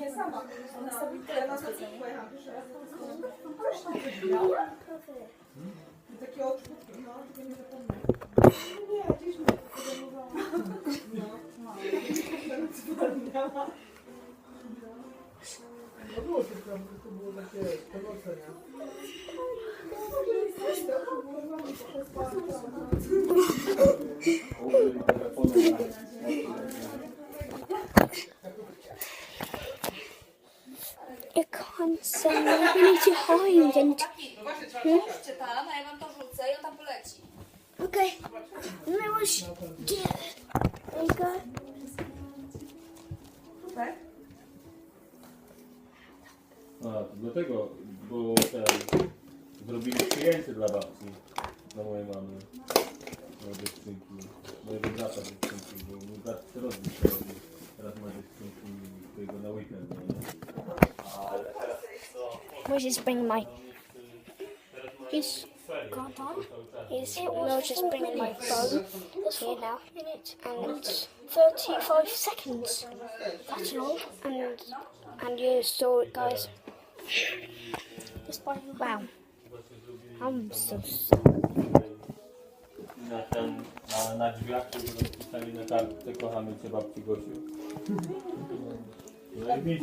Nie, sama. Ona sobie tyle na spacer pojechałam. Takie odczutki, no, tylko nie zapomnę. Nie, gdzieś mnie podejmowałam. No było coś tam, to było takie polecenia. I can't say we need to hide and... Rzućcie tam, a ja wam to rzucę i on tam poleci. Okay. No, there you go. Tak? A, to dlatego, bo zrobili przyjęcie dla babci, dla mojej mamy, na dziewczynki, mojego brata dziewczynki, bo mój brat chce rozbić się robi, teraz ma dziewczynki tego na weekend, no nie? Ale teraz to... We'll just bring my... He's got on. We'll just bring my phone here now. And 35 seconds. That's all. And you saw it, guys. Wow. I'm so sorry. Na drzwiach to napisali na kartce, kochamy cię babci Gosiu. No i nic,